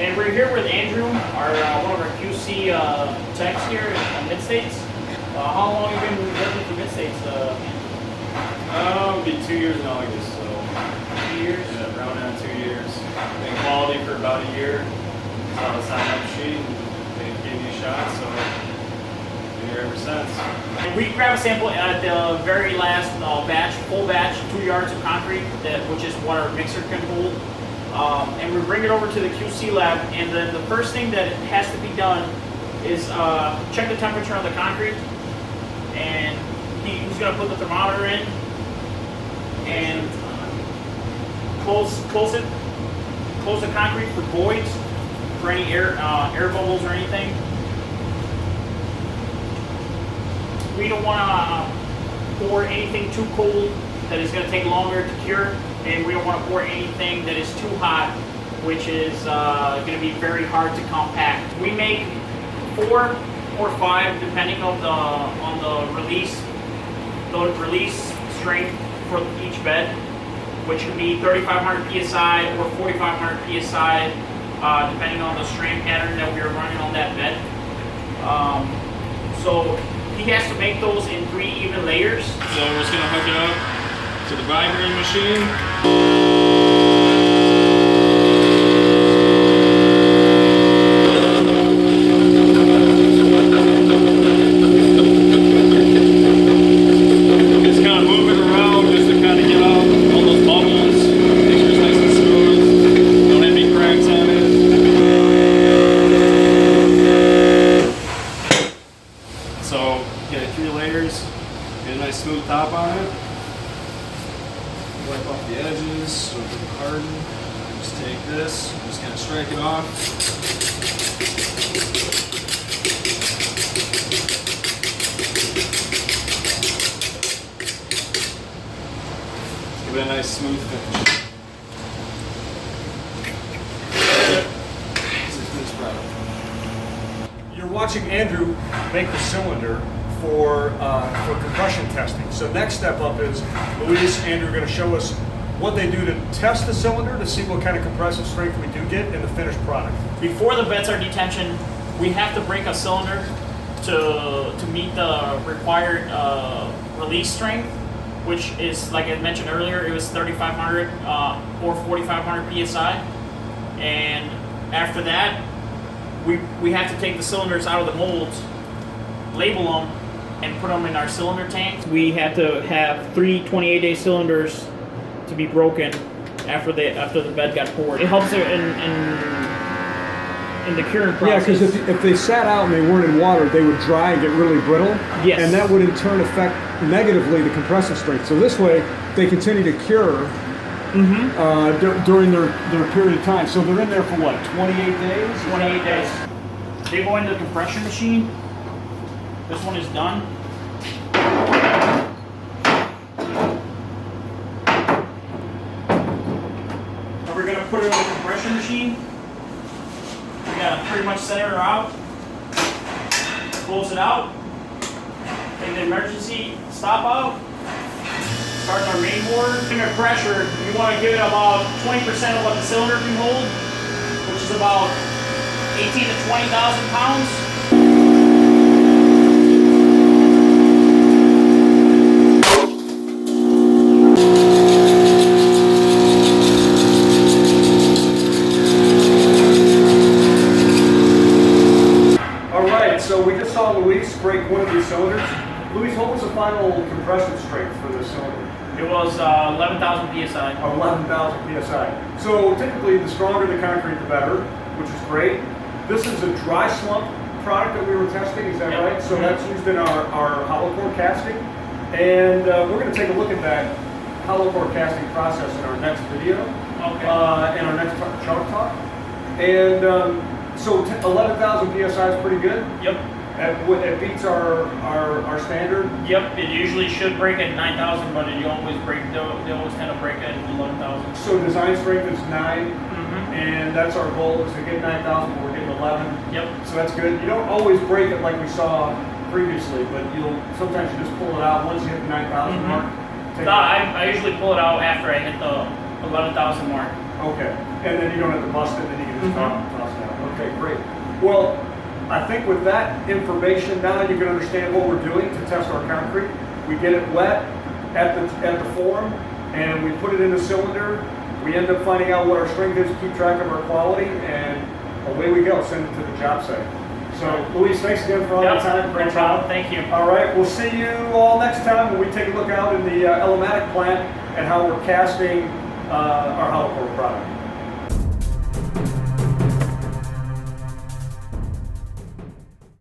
And we're here with Andrew, one of our QC techs here at Mid-States. How long have you been working for Mid-States? It'll be 2 years in August, so. 2 years? Yeah, around now 2 years. Been quality for about a year. Saw the sign-up sheet, they gave me a shot, so been here ever since. And we grab a sample at the very last batch, full batch, 2 yards of concrete, which is what our mixer can hold. And we bring it over to the QC lab, and then the first thing that has to be done is check the temperature on the concrete, and he's going to put the thermometer in and close the concrete for voids, for any air bubbles or anything. We don't want to pour anything too cold that is going to take longer to cure, and we don't want to pour anything that is too hot, which is going to be very hard to compact. We make 4 or 5 depending on the release strength for each bed, which could be 3,500 psi or 4,500 psi, depending on the strain pattern that we are running on that bed. So he has to make those in 3 even layers. So we're just gonna hook it up to the vibrating machine. So get 3 layers, get a nice smooth top on it. Wipe off the edges so it doesn't harden. Just take this, just kind of strike it off. Give it a nice smooth finish. It's a finished product. You're watching Andrew make the cylinder for compression testing. So next step up is Luis and Andrew are going to show us what they do to test the cylinder to see what kind of compressive strength we do get in the finished product. Before the beds are detention, we have to break a cylinder to meet the required release strength, which is, like I mentioned earlier, it was 3,500 or 4,500 psi. And after that, we have to take the cylinders out of the molds, label them, and put them in our cylinder tanks. We have to have 3 28-day cylinders to be broken after the bed got poured. It helps in the curing process. Yeah, because if they sat out and they weren't in water, they would dry and get really brittle. Yes. And that would in turn affect negatively the compressive strength. So this way, they continue to cure during their period of time. So they're in there for what, 28 days? 28 days. They go into the compression machine. This one is done. And we're gonna put it in the compression machine. We gotta pretty much center her out, close it out, take the emergency stop out, start our main board. In our pressure, you want to give it about 20% of what the cylinder can hold, which is about 18 to 20,000 pounds. So we just saw Luis break one of these cylinders. Luis, what was the final compressive strength for this cylinder? It was 11,000 psi. 11,000 psi. So typically, the stronger the concrete, the better, which is great. This is a dry slump product that we were testing, is that right? So that's used in our hollow core casting. And we're going to take a look at that hollow core casting process in our next video, in our next chart talk. And so 11,000 psi is pretty good? Yep. It beats our standard? Yep, it usually should break at 9,000, but they always tend to break at 11,000. So design strength is 9, and that's our goal, is to get 9,000, but we're getting 11. Yep. So that's good. You don't always break it like we saw previously, but sometimes you just pull it out once you hit the 9,000 mark. I usually pull it out after I hit the 11,000 mark. Okay, and then you don't have to bust it, then you can just toss it out. Okay, great. Well, I think with that information now, you can understand what we're doing to test our concrete. We get it wet at the form, and we put it in the cylinder. We end up finding out what our strength is, keep track of our quality, and away we go. Send it to the job site. So, Luis, thanks again for all your time. No problem. Thank you. All right, we'll see you all next time when we take a look out in the Elomatic plant and how we're casting our hollow core product.